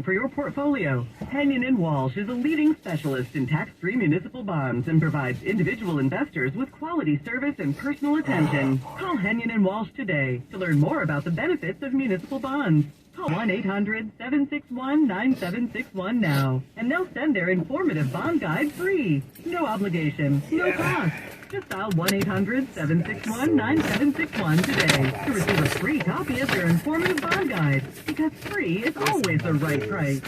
for your portfolio. Henyon & Walsh is a leading specialist in tax-free municipal bonds and provides individual investors with quality service and personal attention. Call Henyon & Walsh today to learn more about the benefits of municipal bonds. Call 1-800-761-9761 now, and they'll send their informative bond guide free. No obligation, no cost. Just dial 1-800-761-9761 today to receive a free copy of their informative bond guide, because free is always the right price.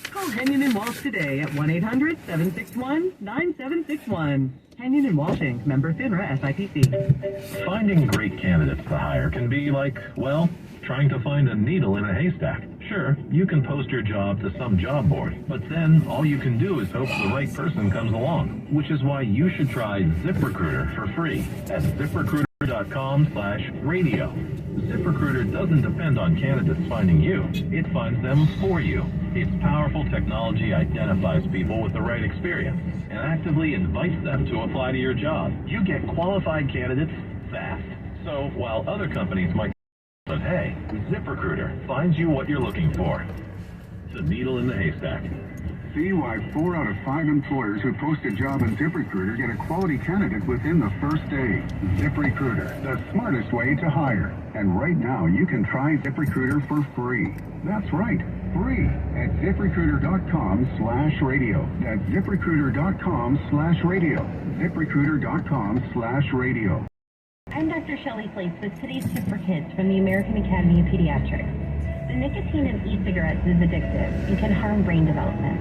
Call Henyon & Walsh today at 1-800-761-9761. Henyon & Walsh Inc., member FINRA SIPC. Finding great candidates to hire can be like, well, trying to find a needle in a haystack. Sure, you can post your job to some job board, but then all you can do is hope the right person comes along, which is why you should try ZipRecruiter for free at ZipRecruiter.com/radio. ZipRecruiter doesn't depend on candidates finding you. It finds them for you. Its powerful technology identifies people with the right experience and actively invites them to apply to your job. You get qualified candidates fast. So while other companies might, but hey, ZipRecruiter finds you what you're looking for. It's a needle in the haystack. See why 4 out of 5 employers who post a job on ZipRecruiter get a quality candidate within the first day. ZipRecruiter, the smartest way to hire. And right now, you can try ZipRecruiter for free. That's right, free at ZipRecruiter.com/radio. That's ZipRecruiter.com/radio. ZipRecruiter.com/radio. I'm Dr. Shelley Place with today's tip for kids from the American Academy of Pediatrics. The nicotine in e-cigarettes is addictive and can harm brain development.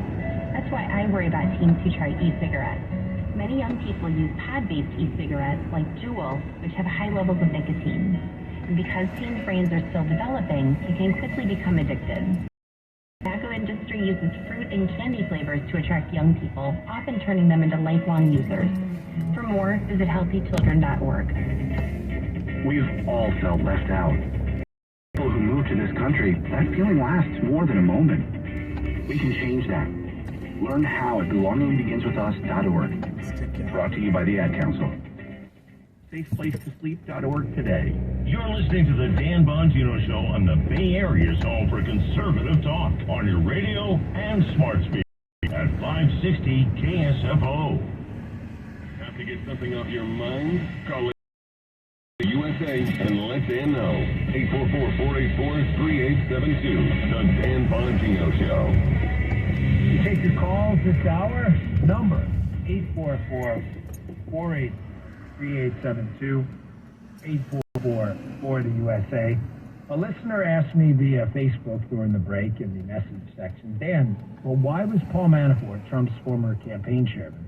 That's why I worry about teens who try e-cigarettes. Many young people use pad-based e-cigarettes like Juul, which have high levels of nicotine. And because teens' brains are still developing, they can quickly become addicted. The tobacco industry uses fruit and candy flavors to attract young people, often turning them into lifelong users. For more, visit healthychildren.org. We've all felt left out. People who move to this country, that feeling lasts more than a moment. We can change that. Learn how at belongingbeginswithus.org. Brought to you by the Ad Council. SafePlaceToSleep.org today. You're listening to the Dan Bongino Show on the Bay Area's home for conservative talk on your radio and smart speaker at 560 KSFO. Have to get something off your mind? Call USA and let Dan know. 844-484-3872. The Dan Bongino Show. You take your calls this hour. Number 844-484-3872. 844 the USA. A listener asked me via Facebook during the break in the message section, Dan, well, why was Paul Manafort, Trump's former campaign chairman,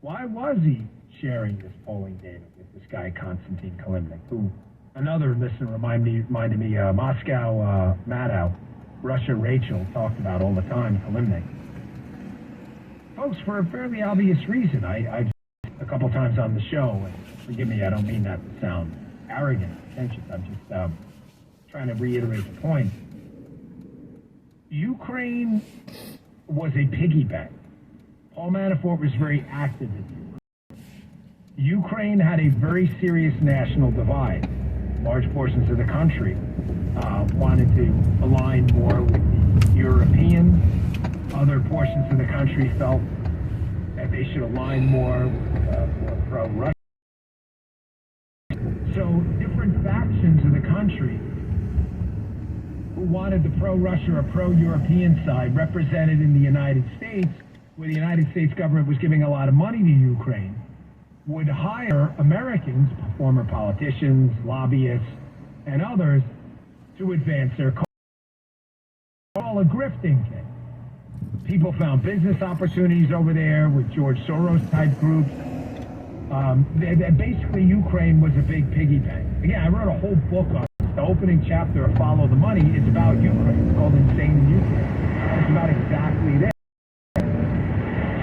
why was he sharing this polling data with this guy, Konstantin Kalimnik, who another listener reminded me, Moscow Maddow, Russia Rachel, talked about all the time, Kalimnik. Folks, for a fairly obvious reason, I a couple times on the show, and forgive me, I don't mean that to sound arrogant or pretentious, I'm just trying to reiterate the point. Ukraine was a piggy bank. Paul Manafort was very active in Ukraine had a very serious national divide. Large portions of the country wanted to align more with the Europeans. Other portions of the country felt that they should align more with pro-Russia. So different factions of the country who wanted the pro-Russia or pro-European side represented in the United States, where the United States government was giving a lot of money to Ukraine, would hire Americans, former politicians, lobbyists, and others to advance their cause. All a grifting thing. People found business opportunities over there with George Soros-type groups. Basically, Ukraine was a big piggy bank. Again, I wrote a whole book on it. The opening chapter of Follow the Money is about Ukraine. It's called Insane in Ukraine. It's about exactly this.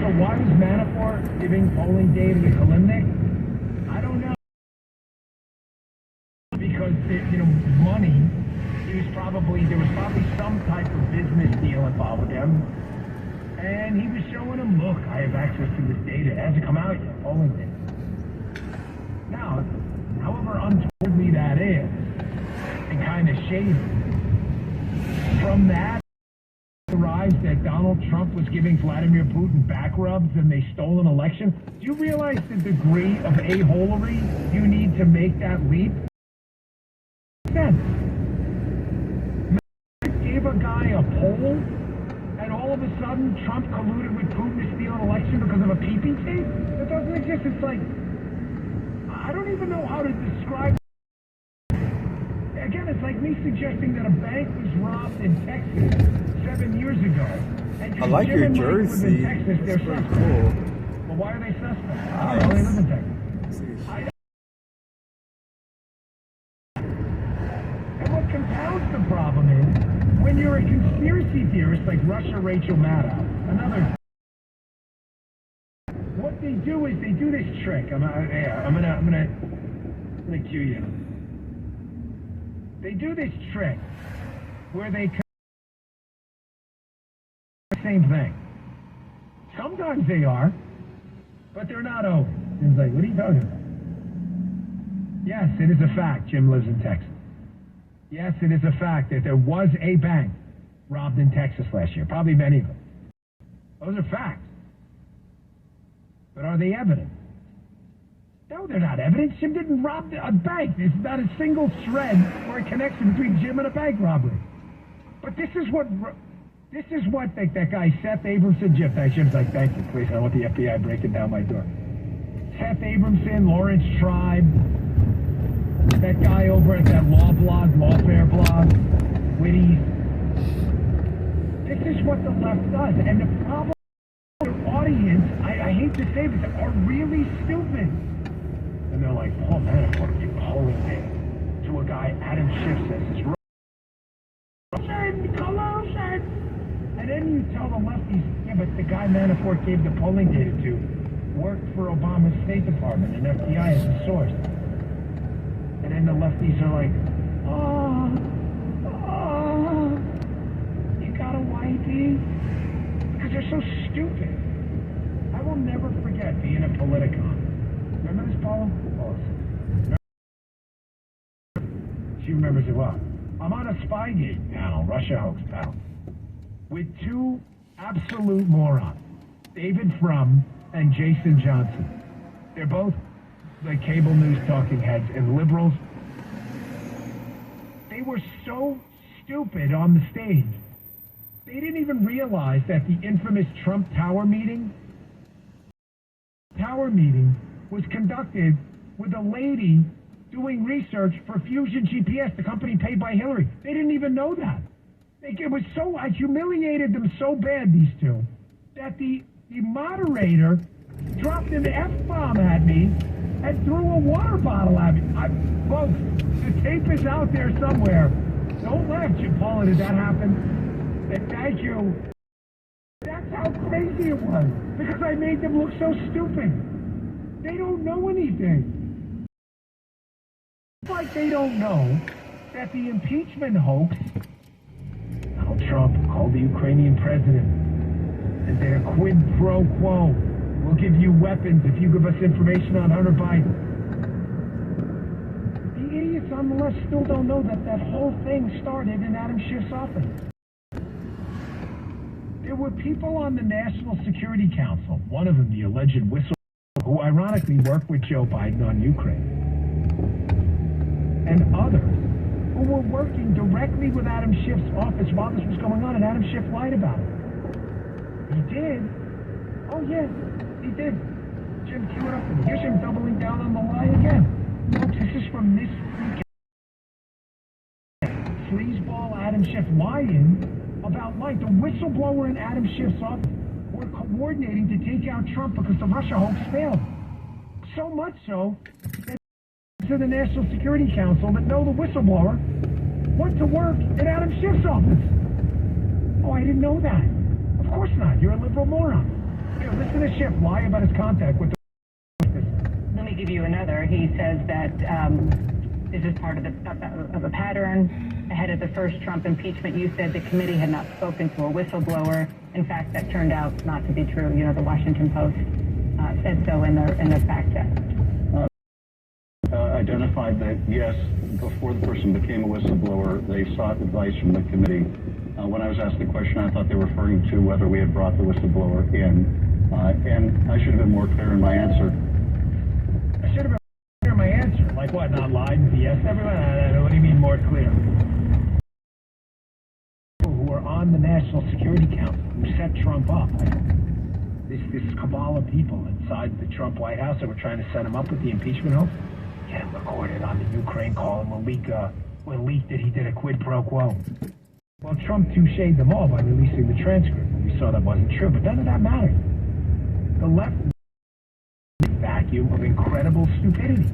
So why was Manafort giving polling data to Kalimnik? I don't know. Because, money, there was probably some type of business deal involved with him. And he was showing him, look, I have access to this data. It hasn't come out yet, polling data. Now, however untowardly that is, and kind of shady, from that, the drives that Donald Trump was giving Vladimir Putin back rubs and they stole an election? Do you realize the degree of a-holery you need to make that leap? Sense. Gave a guy a poll, and all of a sudden Trump colluded with Putin to steal an election because of a pee-pee tape? That doesn't exist. It's like, I don't even know how to describe. Again, it's like me suggesting that a bank was robbed in Texas 7 years ago. And I like Jim your and Mike jersey. live in Texas, they're It's pretty suspects. cool. Well, why are they suspects? I don't know, they live in Texas. And what compounds the problem is, when you're a conspiracy theorist like Russia Rachel Maddow, another, what they do is they do this trick. I'm gonna cue you. They do this trick where they the same thing. Sometimes they are, but they're not always. It's like, what are you talking about? Yes, it is a fact Jim lives in Texas. Yes, it is a fact that there was a bank robbed in Texas last year. Probably many of them. Those are facts. But are they evidence? No, they're not evidence. Jim didn't rob a bank. There's not a single thread or a connection between Jim and a bank robbery. But this is what that guy Seth Abramson, Jim's like, thank you, please. I don't want the FBI breaking down my door. Seth Abramson, Lawrence Tribe, that guy over at that Lawfare blog, Witty. This is what the left does. And the problem with the audience, I hate to say this, are really stupid. And they're like, Paul Manafort gave polling data to a guy Adam Schiff says is collusion. And then you tell the lefties, yeah, but the guy Manafort gave the polling data to worked for Obama's State Department and FBI as a source. And then the lefties are like, you got a YD? Because they're so stupid. I will never forget being a Politicon. Remember this, Paula? She remembers it well. I'm on a Spygate panel, Russia hoax panel, with two absolute morons, David Frum and Jason Johnson. They're both the cable news talking heads and liberals. They were so stupid on the stage. They didn't even realize that the infamous Trump Tower meeting was conducted with a lady doing research for Fusion GPS, the company paid by Hillary. They didn't even know that. It was so, I humiliated them so bad, these two, that the moderator dropped an F-bomb at me and threw a water bottle at me. Folks, the tape is out there somewhere. Don't laugh, Jim Paula, did that happen? Thank you. That's how crazy it was, because I made them look so stupid. They don't know anything. It's like they don't know that the impeachment hoax, Donald Trump called the Ukrainian president and did a quid pro quo. We'll give you weapons if you give us information on Hunter Biden. The idiots on the left still don't know that that whole thing started in Adam Schiff's office. There were people on the National Security Council, one of them the alleged whistleblower, who ironically worked with Joe Biden on Ukraine, and others who were working directly with Adam Schiff's office while this was going on, and Adam Schiff lied about it. He did. Oh, yeah, he did. Jim, cue it up for me. Here's him doubling down on the lie again. Folks, this is from this weekend. Sleazeball Adam Schiff lying about light. The whistleblower in Adam Schiff's office were coordinating to take out Trump because the Russia hoax failed. So much so that to the National Security Council that the whistleblower went to work in Adam Schiff's office. Oh, I didn't know that. Of course not. You're a liberal moron. Here, listen to Schiff lie about his contact with the... Let me give you another. He says that this is part of a pattern. Ahead of the first Trump impeachment, you said the committee had not spoken to a whistleblower. In fact, that turned out not to be true. You know, the Washington Post said so in the fact check. identified that, yes, before the person became a whistleblower, they sought advice from the committee. When I was asked the question, I thought they were referring to whether we had brought the whistleblower in. And I should have been more clear in my answer. I should have been clear in my answer. Like what, not lied and BS everyone? What do you mean more clear? Who are on the National Security Council, who set Trump up. This cabal of people inside the Trump White House that were trying to set him up with the impeachment hoax. Get him recorded on the Ukraine call, and we'll leak that he did a quid pro quo. Well, Trump toucheed them all by releasing the transcript, and we saw that wasn't true, but none of that mattered. The left vacuum of incredible stupidity,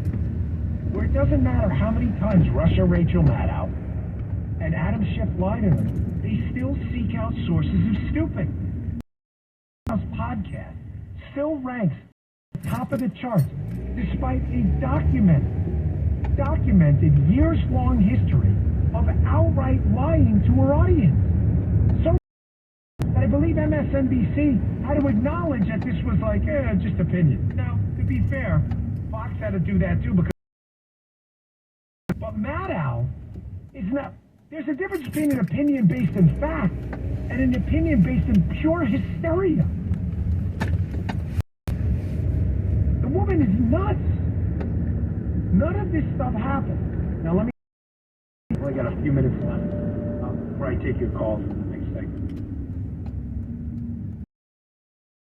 where it doesn't matter how many times Russia Rachel Maddow and Adam Schiff lied to them, they still seek out sources of stupid. Podcast still ranks at the top of the charts despite a documented years-long history of outright lying to her audience. So that I believe MSNBC had to acknowledge that this was like, just opinion. Now, to be fair, Fox had to do that too, because but Maddow is not. There's a difference between an opinion based in fact and an opinion based in pure hysteria. The woman is nuts. None of this stuff happened. Now let me. I only got a few minutes left before I take your call for the next segment.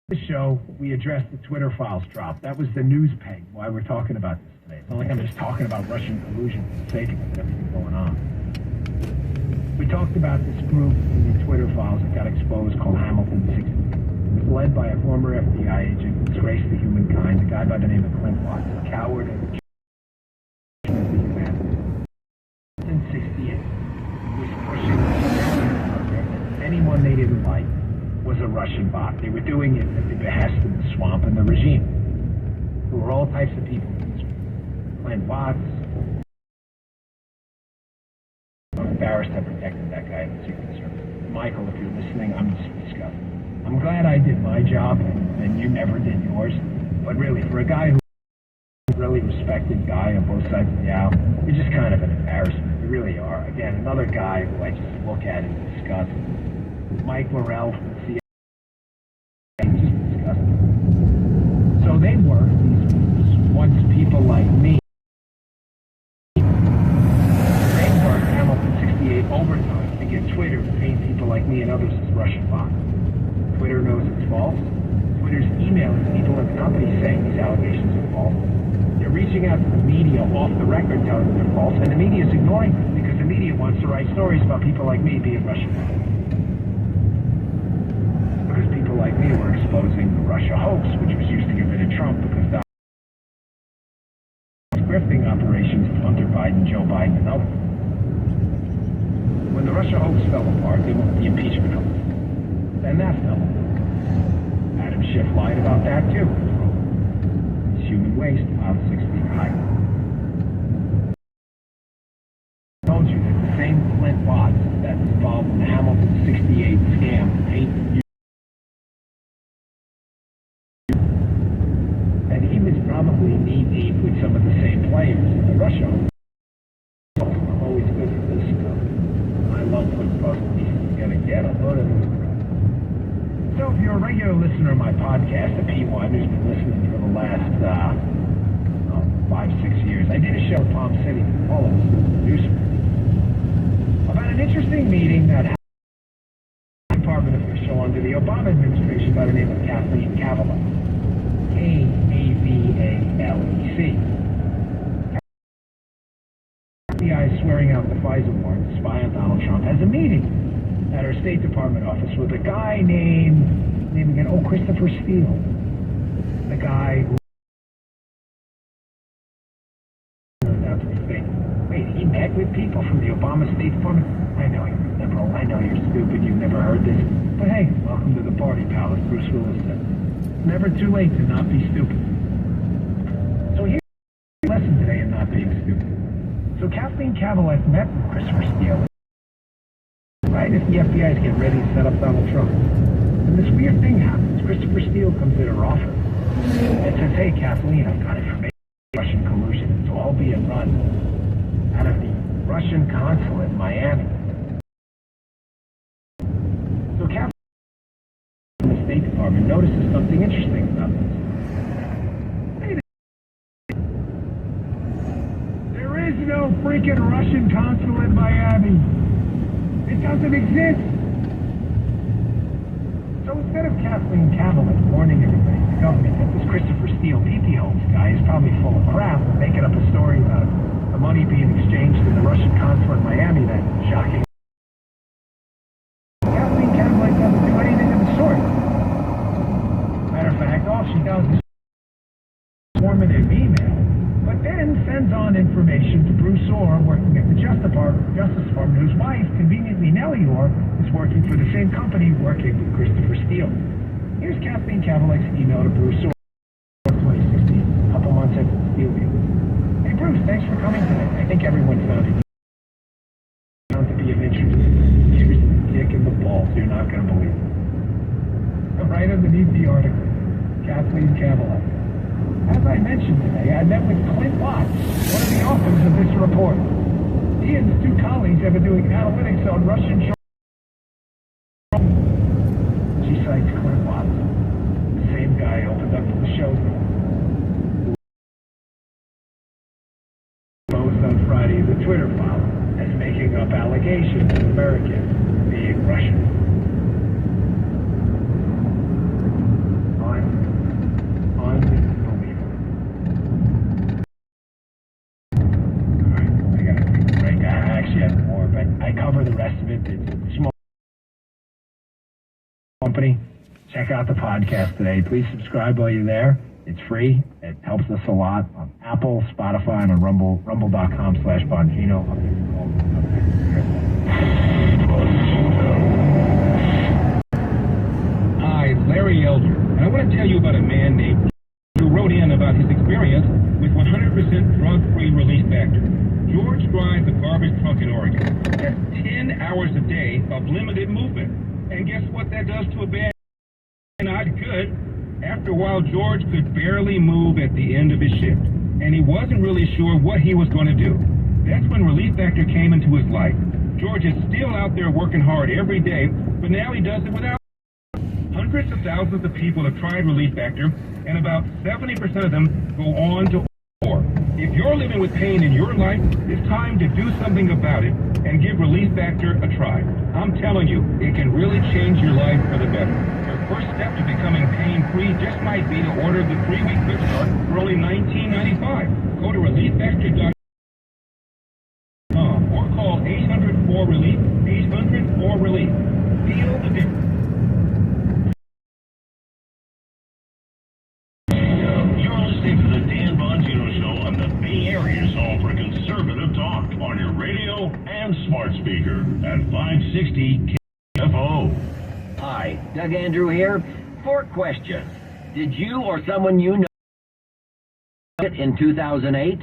The show, we addressed the Twitter files drop. That was the news peg why we're talking about this today. It's not like I'm just talking about Russian collusion for the sake of it, everything going on. We talked about this group in the Twitter files that got exposed called Hamilton 60. It was led by a former FBI agent who disgraced to humankind, a guy by the name of Clint Watts, a coward and a of the humanity. In 68, was pushing out there that anyone they didn't like was a Russian bot. They were doing it at the behest of the swamp and the regime. There were all types of people in this group. Clint Watts, I'm embarrassed I protected that guy in the Secret Service. Michael, if you're listening, I'm just disgusted. I'm glad I did my job and you never did yours. But really, for a guy who's a really respected guy on both sides of the aisle, you're just kind of an embarrassment. You really are. Again, another guy who I just look at and disgust. Mike Morrell from the CIA, just disgusting. So they work, these groups, once people like me, overtime to get Twitter to paint people like me and others as Russian bots. Twitter knows it's false. Twitter's emailing people at the company saying these allegations are false. They're reaching out to the media off the record telling them they're false, and the media's ignoring them because the media wants to write stories about people like me being Russian bots. Because people like me were exposing the Russia hoax, which was used to get rid of Trump because the grifting operations of Hunter Biden, Joe Biden, and others. When the Russia hoax fell apart, they wanted the impeachment hoax. Then that fell apart. Adam Schiff lied about that too. It's human waste about 6 feet high. I told you that the same Clint Watts that's involved in the Hamilton 68 scam paid you. And he was probably knee-deep with some of the same players in the Russia hoax. I'm always good for this stuff. I love putting puzzle pieces together. Get a load of this. So if you're a regular listener of my podcast, the P1, who's been listening for the last 5-6 years, I did a show in Palm City with Paul, producer, about an interesting meeting that happened with a department official under the Obama administration by the name of Kathleen Kavalec. K-A-V-A-L-E-C. FBI is swearing out the FISA warrant to spy on Donald Trump, has a meeting at her State Department office with a guy named Christopher Steele. The guy who turned out to be fake. Wait, he met with people from the Obama State Department? I know you're liberal, I know you're stupid, you've never heard this. But hey, welcome to the party, pal, as Bruce Willis said. It's never too late to not be stupid. So here's a lesson today in not being stupid. So Kathleen Kavalec met with Christopher Steele. Right if the FBI is getting ready to set up Donald Trump. And this weird thing happens. Christopher Steele comes in her office and says, hey, Kathleen, I've got information, Russian collusion. It's all being run out of the Russian consulate in Miami. So Kathleen from the State Department notices something interesting about this. There is no freaking Russian consulate in Miami. It doesn't exist. So instead of Kathleen Kavalek warning everybody, the government, that this Christopher Steele PP Homes guy is probably full of crap, making up a story about the money being exchanged in the Russian consulate in Miami, that shocking. Kathleen Kavalek doesn't do anything of the sort. Matter of fact, all she does is informative email, but then sends on information to Bruce Orr, working at the Justice Department, whose wife, conveniently Nellie Orr, is working for the same company working with Christopher Steele. Here's Kathleen Kavalek's email to Bruce Orr, 2016, a couple months after the Steele deal. Hey Bruce, thanks for coming today. I think everyone found it found to be of interest. Here's the kick in the balls. You're not going to believe it. Right underneath the article, Kathleen Kavalek. As I mentioned today, I met with Clint Watts, one of the authors of this report. He and his two colleagues have been doing analytics on Russian short. She cites Clint Watts, the same guy opened up the show. Posted on Friday in the Twitter file as making up allegations of Americans being Russian. I cover the rest of it. It's a small company. Check out the podcast today. Please subscribe while you're there. It's free. It helps us a lot on Apple, Spotify, and on rumble.com/Bongino. Hi, it's Larry Elder, and I want to tell you about a man named who wrote in about his experience with 100% drug-free release factor. George drives a garbage truck in Oregon. That's 10 hours a day of limited movement. And guess what that does to a bad guy? Not good. After a while, George could barely move at the end of his shift. And he wasn't really sure what he was going to do. That's when Relief Factor came into his life. George is still out there working hard every day, but now he does it without. Hundreds of thousands of people have tried Relief Factor, and about 70% of them go on to or. If you're living with pain in your life, it's time to do something about it and give Relief Factor a try. I'm telling you, it can really change your life for the better. Your first step to becoming pain-free just might be to order the 3-week quick start for only $19.95. Go to relieffactor.com or call 800-4-RELIEF, 800-4-RELIEF. Feel the difference. On your radio and smart speaker at 560 KFO. Hi, Doug Andrew here. 4 questions. Did you or someone you know it in 2008?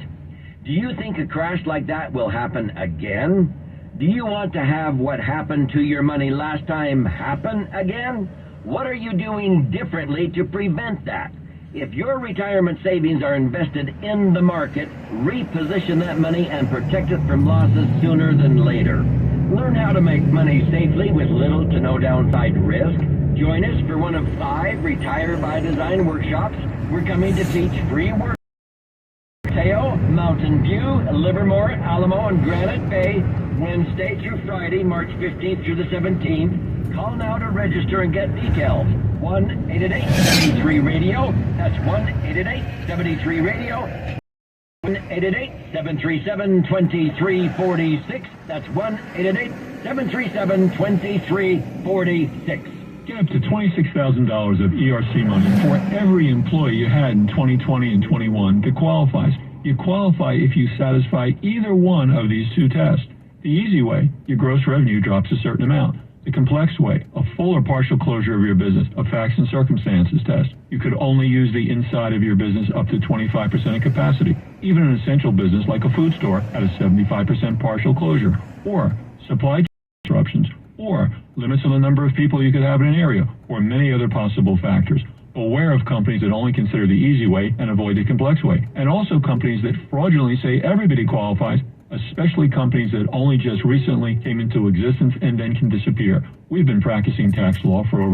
Do you think a crash like that will happen again? Do you want to have what happened to your money last time happen again? What are you doing differently to prevent that? If your retirement savings are invested in the market, reposition that money and protect it from losses sooner than later. Learn how to make money safely with little to no downside risk. Join us for one of 5 Retire by Design workshops. We're coming to teach free work. Mateo, Mountain View, Livermore, Alamo, and Granite Bay, Wednesday through Friday, March 15th through the 17th. Call now to register and get details. 1-888-73-RADIO. That's 1-888-73-RADIO. 1-888-737-2346. That's 1-888-737-2346. Get up to $26,000 of ERC money for every employee you had in 2020 and 21 that qualifies. You qualify if you satisfy either one of these 2 tests. The easy way, your gross revenue drops a certain amount. The complex way, a full or partial closure of your business, a facts and circumstances test. You could only use the inside of your business up to 25% of capacity. Even an essential business like a food store at a 75% partial closure. Or supply chain disruptions. Or limits on the number of people you could have in an area. Or many other possible factors. Beware of companies that only consider the easy way and avoid the complex way. And also companies that fraudulently say everybody qualifies, especially companies that only just recently came into existence and then can disappear. We've been practicing tax law for over